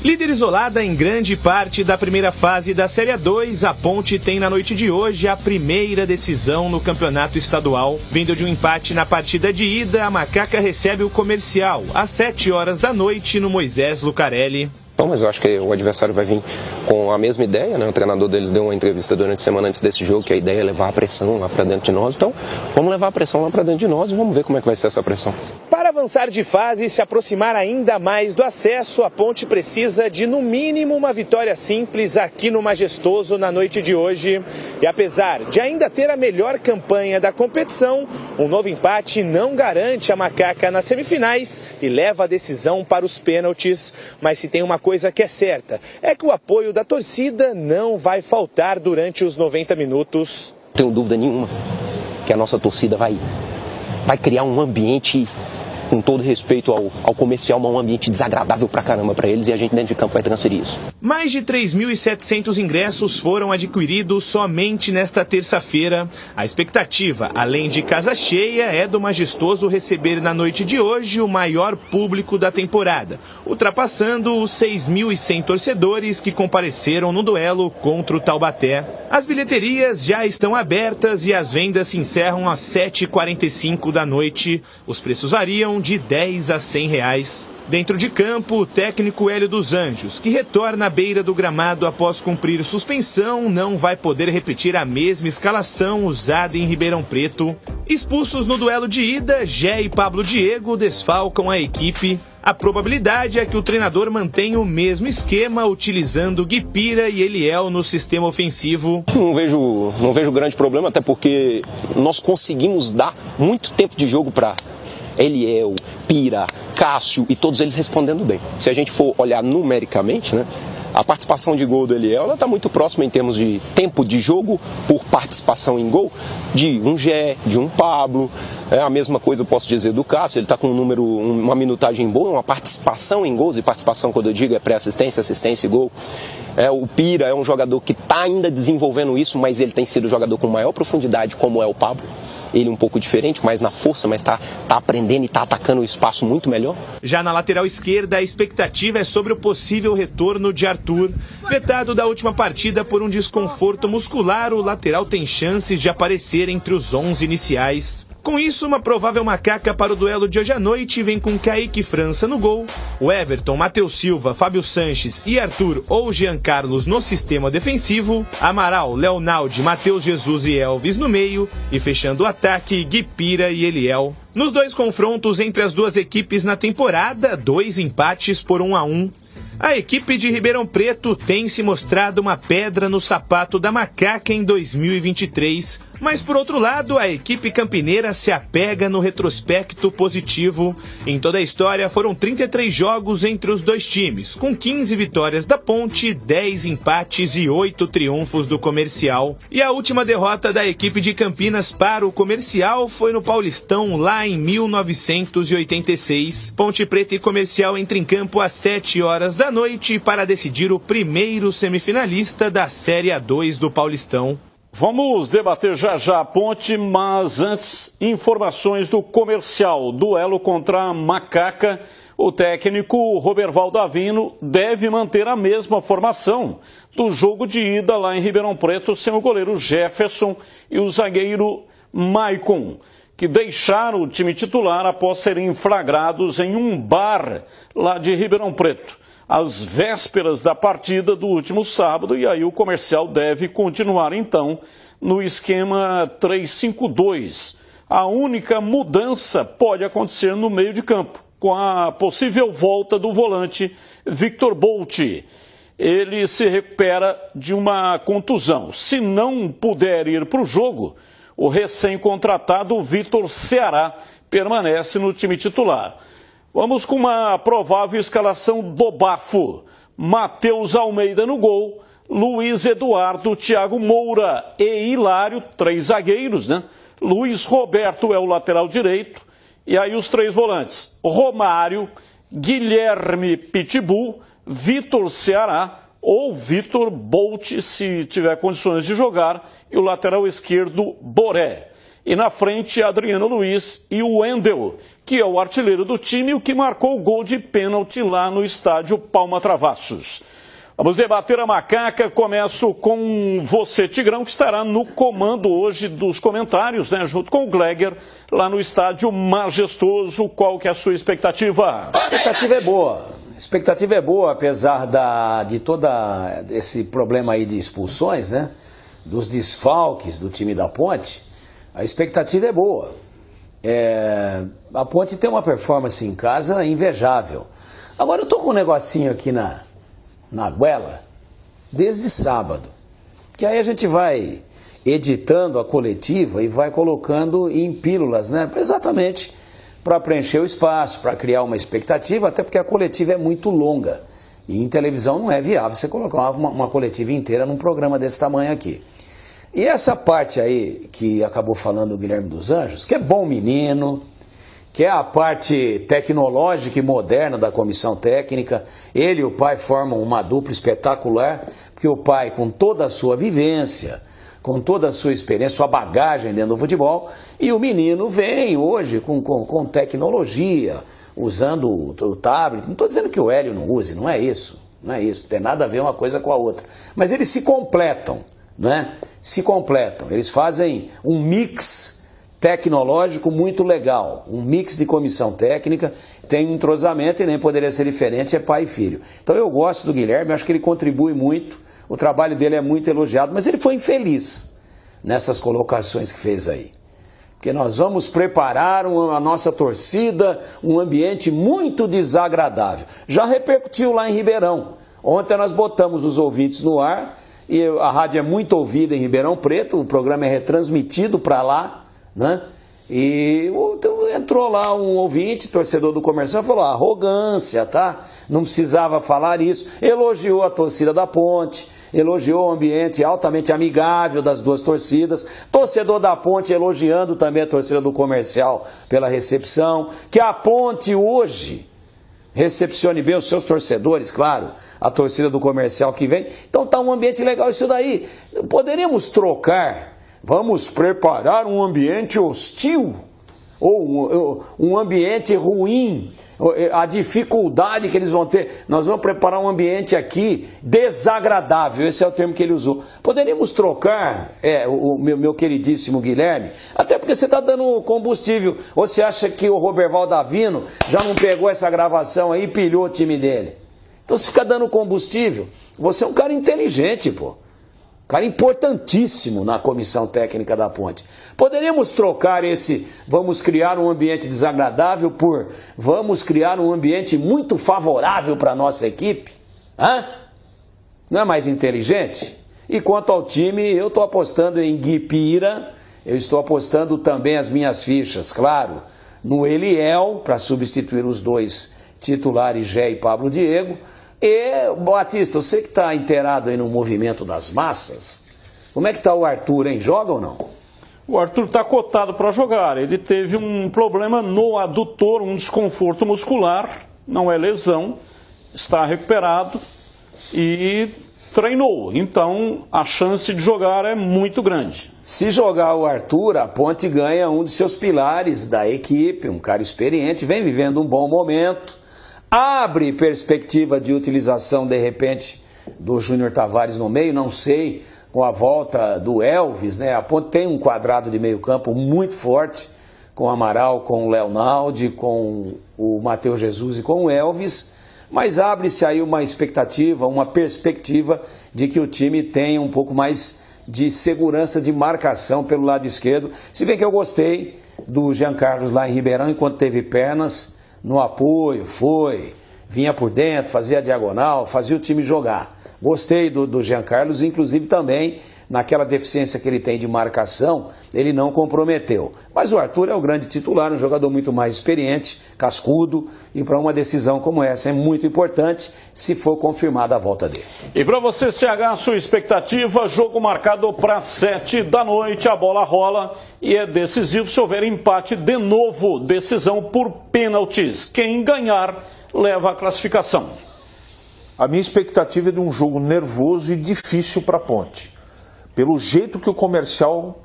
Líder isolada em grande parte da primeira fase da Série A2, a Ponte tem na noite de hoje a primeira decisão no campeonato estadual. Vindo de um empate na partida de ida, a Macaca recebe o Comercial às 7 horas da noite no Moisés Lucarelli. Não, mas eu acho que o adversário vai vir com a mesma ideia, né? O treinador deles deu uma entrevista durante a semana antes desse jogo, que a ideia é levar a pressão lá para dentro de nós. Então, vamos levar a pressão lá para dentro de nós e vamos ver como é que vai ser essa pressão. Para avançar de fase e se aproximar ainda mais do acesso, a Ponte precisa de, no mínimo, uma vitória simples aqui no Majestoso na noite de hoje. E apesar de ainda ter a melhor campanha da competição, um novo empate não garante a Macaca nas semifinais e leva a decisão para os pênaltis. Mas se tem uma coisa que é certa, é que o apoio da torcida não vai faltar durante os 90 minutos. Não tenho dúvida nenhuma que a nossa torcida vai criar um ambiente, com todo respeito ao Comercial, um ambiente desagradável pra caramba pra eles, e a gente dentro de campo vai transferir isso. Mais de 3.700 ingressos foram adquiridos somente nesta terça-feira. A expectativa, além de casa cheia, é do Majestoso receber na noite de hoje o maior público da temporada, ultrapassando os 6.100 torcedores que compareceram no duelo contra o Taubaté. As bilheterias já estão abertas e as vendas se encerram às 7h45 da noite. Os preços variam de R$10 a R$100. Dentro de campo, o técnico Hélio dos Anjos, que retorna à beira do gramado após cumprir suspensão, não vai poder repetir a mesma escalação usada em Ribeirão Preto. Expulsos no duelo de ida, Gé e Pablo Diego desfalcam a equipe. A probabilidade é que o treinador mantenha o mesmo esquema, utilizando Guipira e Eliel no sistema ofensivo. Não vejo grande problema, até porque nós conseguimos dar muito tempo de jogo para Eliel, Pira, Cássio e todos eles respondendo bem. Se a gente for olhar numericamente, né, a participação de gol do Eliel está muito próxima em termos de tempo de jogo por participação em gol de um Gé, de um Pablo. É a mesma coisa eu posso dizer do Cássio, ele está com uma minutagem boa, uma participação em gols, e participação, quando eu digo, é pré-assistência, assistência e gol. O Pira é um jogador que está ainda desenvolvendo isso, mas ele tem sido o jogador com maior profundidade, como é o Pablo. Ele um pouco diferente, mais na força, mas está aprendendo e está atacando o espaço muito melhor. Já na lateral esquerda, a expectativa é sobre o possível retorno de Arthur. Vetado da última partida por um desconforto muscular, o lateral tem chances de aparecer entre os 11 iniciais. Com isso, uma provável Macaca para o duelo de hoje à noite vem com Kaique França no gol, o Everton, Matheus Silva, Fábio Sanches e Arthur ou Jean Carlos no sistema defensivo, Amaral, Leonaldi, Matheus Jesus e Elvis no meio e fechando o ataque, Guipira e Eliel. Nos dois confrontos entre as duas equipes na temporada, 2 empates por 1-1. A equipe de Ribeirão Preto tem se mostrado uma pedra no sapato da Macaca em 2023, mas por outro lado, a equipe campineira se apega no retrospecto positivo. Em toda a história foram 33 jogos entre os dois times, com 15 vitórias da Ponte, 10 empates e 8 triunfos do Comercial. E a última derrota da equipe de Campinas para o Comercial foi no Paulistão, lá em 1986. Ponte Preta e Comercial entram em campo às 7 horas da noite para decidir o primeiro semifinalista da Série A2 do Paulistão. Vamos debater já a Ponte, mas antes, informações do Comercial. Duelo contra a Macaca. O técnico Robervaldo Avino deve manter a mesma formação do jogo de ida lá em Ribeirão Preto, sem o goleiro Jefferson e o zagueiro Maicon, que deixaram o time titular após serem flagrados em um bar lá de Ribeirão Preto, às vésperas da partida do último sábado, e aí o Comercial deve continuar então no esquema 3-5-2. A única mudança pode acontecer no meio de campo, com a possível volta do volante Victor Bolt. Ele se recupera de uma contusão. Se não puder ir para o jogo, o recém-contratado Vitor Ceará permanece no time titular. Vamos com uma provável escalação do Bafo. Matheus Almeida no gol, Luiz Eduardo, Thiago Moura e Hilário, 3 zagueiros, né? Luiz Roberto é o lateral direito. E aí os 3 volantes, Romário, Guilherme Pitbull, Vitor Ceará ou Vitor Bolt, se tiver condições de jogar, e o lateral esquerdo, Boré. E na frente, Adriano Luiz e o Wendel, que é o artilheiro do time e o que marcou o gol de pênalti lá no estádio Palma Travassos. Vamos debater a macaca. Começo com você, Tigrão, que estará no comando hoje dos comentários, né, junto com o Gleger, lá no estádio Majestoso. Qual que é a sua expectativa? A expectativa é boa. A expectativa é boa, apesar de todo esse problema aí de expulsões, né, dos desfalques do time da Ponte. A expectativa é boa. A Ponte tem uma performance em casa invejável. Agora eu tô com um negocinho aqui na goela desde sábado, que aí a gente vai editando a coletiva e vai colocando em pílulas, né? Exatamente para preencher o espaço, para criar uma expectativa, até porque a coletiva é muito longa e em televisão não é viável você colocar uma coletiva inteira num programa desse tamanho aqui. E essa parte aí que acabou falando o Guilherme dos Anjos, que é bom menino, que é a parte tecnológica e moderna da comissão técnica. Ele e o pai formam uma dupla espetacular, porque o pai, com toda a sua vivência, com toda a sua experiência, sua bagagem dentro do futebol, e o menino vem hoje com tecnologia, usando o tablet. Não estou dizendo que o Hélio não use, não é isso, não tem nada a ver uma coisa com a outra. Mas eles se completam, né? Se completam, eles fazem um mix tecnológico muito legal, um mix de comissão técnica, tem um entrosamento e nem poderia ser diferente, é pai e filho. Então eu gosto do Guilherme, acho que ele contribui muito, o trabalho dele é muito elogiado, mas ele foi infeliz nessas colocações que fez aí. Porque nós vamos preparar a nossa torcida, um ambiente muito desagradável. Já repercutiu lá em Ribeirão. Ontem nós botamos os ouvintes no ar, e a rádio é muito ouvida em Ribeirão Preto, o programa é retransmitido para lá, né? E então, entrou lá um ouvinte, torcedor do Comercial, falou: arrogância, tá? Não precisava falar isso. Elogiou a torcida da Ponte, elogiou o ambiente altamente amigável das duas torcidas. Torcedor da Ponte elogiando também a torcida do Comercial pela recepção. Que a Ponte hoje recepcione bem os seus torcedores, claro, a torcida do Comercial que vem. Então tá um ambiente legal isso daí. Poderíamos trocar. Vamos preparar um ambiente hostil, ou um ambiente ruim, a dificuldade que eles vão ter. Nós vamos preparar um ambiente aqui desagradável, esse é o termo que ele usou. Poderíamos trocar, o meu queridíssimo Guilherme, até porque você está dando combustível. Ou você acha que o Roberval Davino já não pegou essa gravação aí e pilhou o time dele? Então você fica dando combustível. Você é um cara inteligente, pô. Cara importantíssimo na comissão técnica da Ponte. Poderíamos trocar esse vamos criar um ambiente desagradável por vamos criar um ambiente muito favorável para a nossa equipe? Hã? Não é mais inteligente? E quanto ao time, eu estou apostando em Gui Pira, eu estou apostando também as minhas fichas, claro, no Eliel, para substituir os dois titulares, Gé e Pablo Diego. E, Batista, você que está inteirado aí no movimento das massas, como é que está o Arthur, hein? Joga ou não? O Arthur está cotado para jogar. Ele teve um problema no adutor, um desconforto muscular, não é lesão, está recuperado e treinou. Então, a chance de jogar é muito grande. Se jogar o Arthur, a Ponte ganha um de seus pilares da equipe, um cara experiente, vem vivendo um bom momento. Abre perspectiva de utilização, de repente, do Júnior Tavares no meio, não sei, com a volta do Elvis, né? A Ponte tem um quadrado de meio campo muito forte, com o Amaral, com o Leonaldi, com o Matheus Jesus e com o Elvis, mas abre-se aí uma expectativa, uma perspectiva de que o time tenha um pouco mais de segurança de marcação pelo lado esquerdo, se bem que eu gostei do Jean Carlos lá em Ribeirão, enquanto teve pernas, no apoio, vinha por dentro, fazia a diagonal, fazia o time jogar. Gostei do Jean Carlos, inclusive também naquela deficiência que ele tem de marcação, ele não comprometeu. Mas o Arthur é o grande titular, um jogador muito mais experiente, cascudo, e para uma decisão como essa é muito importante se for confirmada a volta dele. E para você, CH, a sua expectativa, jogo marcado para 7 da noite, a bola rola e é decisivo se houver empate de novo, decisão por pênaltis. Quem ganhar leva a classificação. A minha expectativa é de um jogo nervoso e difícil para a Ponte, pelo jeito que o Comercial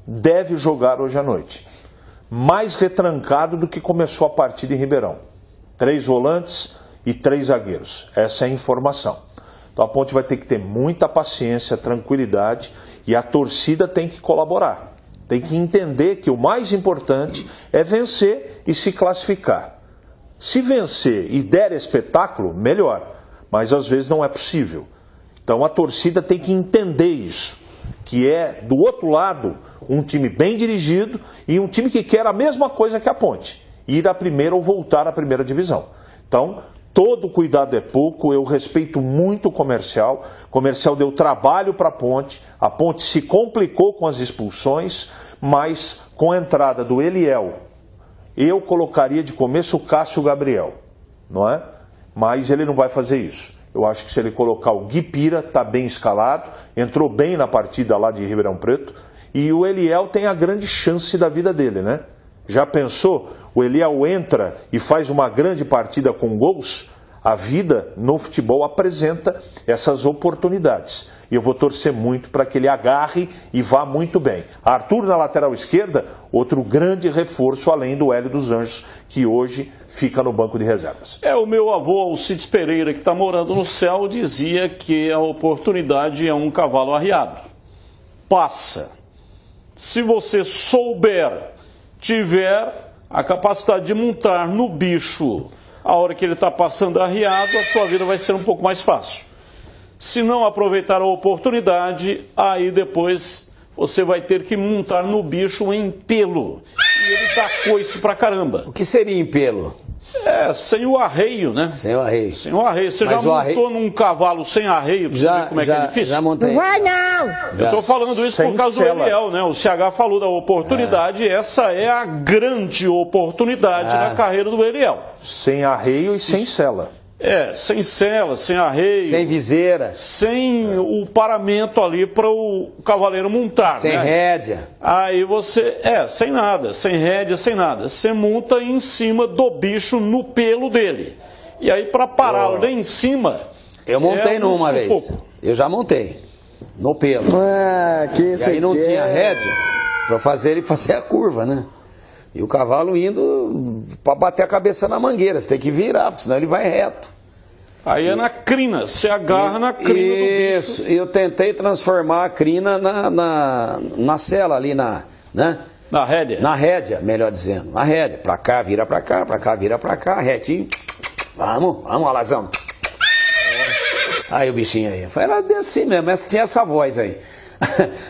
deve jogar hoje à noite. mais retrancado do que começou a partida em Ribeirão. 3 volantes e 3 zagueiros. Essa é a informação. Então a Ponte vai ter que ter muita paciência, tranquilidade, e a torcida tem que colaborar. Tem que entender que o mais importante é vencer e se classificar. Se vencer e der espetáculo, melhor. Mas às vezes não é possível. Então a torcida tem que entender isso. Que é, do outro lado, um time bem dirigido e um time que quer a mesma coisa que a Ponte. Ir à primeira ou voltar à primeira divisão. Então, todo cuidado é pouco, eu respeito muito o Comercial. O Comercial deu trabalho para a Ponte se complicou com as expulsões, mas com a entrada do Eliel, eu colocaria de começo o Cássio Gabriel, não é? Mas ele não vai fazer isso. Eu acho que se ele colocar o Gui Pira, está bem escalado, entrou bem na partida lá de Ribeirão Preto, e o Eliel tem a grande chance da vida dele, né? Já pensou? O Eliel entra e faz uma grande partida com gols, a vida no futebol apresenta essas oportunidades. E eu vou torcer muito para que ele agarre e vá muito bem. Arthur na lateral esquerda, outro grande reforço além do Hélio dos Anjos, que hoje fica no banco de reservas. O meu avô, Alcides Pereira, que está morando no céu, dizia que a oportunidade é um cavalo arriado. Passa. Se você souber, tiver a capacidade de montar no bicho a hora que ele está passando arriado, a sua vida vai ser um pouco mais fácil. Se não aproveitar a oportunidade, aí depois você vai ter que montar no bicho em pelo. E ele dá coice pra caramba. O que seria em pelo? Sem o arreio, né? Sem o arreio. Sem o arreio. Você Mas já montou num cavalo sem arreio pra você ver como é que é difícil? Já montei. Não vai não! Eu estou falando isso por causa do Eliel, né? O CH falou da oportunidade, essa é a grande oportunidade na carreira do Eliel. Sem arreio e sem cela. Sem cela, sem arreio. Sem viseira. Sem o paramento ali para o cavaleiro montar. Sem rédea. Aí você, sem nada, sem rédea, sem nada. Você monta em cima do bicho no pelo dele. E aí para parar lá em cima... Eu montei numa vez. Eu já montei. No pelo. E aí não tinha rédea para fazer ele fazer a curva, né? E o cavalo indo para bater a cabeça na mangueira. Você tem que virar, porque senão ele vai reto. Aí é na crina, você agarra na crina do bicho. Isso, eu tentei transformar a crina na cela ali, né? Na rédea? Na rédea, melhor dizendo. Na rédea. Pra cá, vira pra cá, pra cá, vira pra cá, retinho. Vamos, Alazão. Aí o bichinho aí. Era assim mesmo, mas tinha essa voz aí.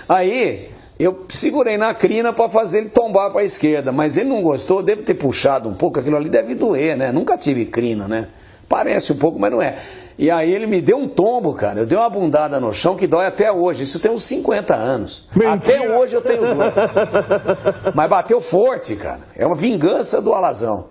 Aí... eu segurei na crina para fazer ele tombar para a esquerda, mas ele não gostou, deve ter puxado um pouco, aquilo ali deve doer, né? Nunca tive crina, né? Parece um pouco, mas não é. E aí ele me deu um tombo, cara, eu dei uma bundada no chão que dói até hoje, isso tem uns 50 anos. Mentira. Até hoje eu tenho dor. Mas bateu forte, cara, é uma vingança do Alazão.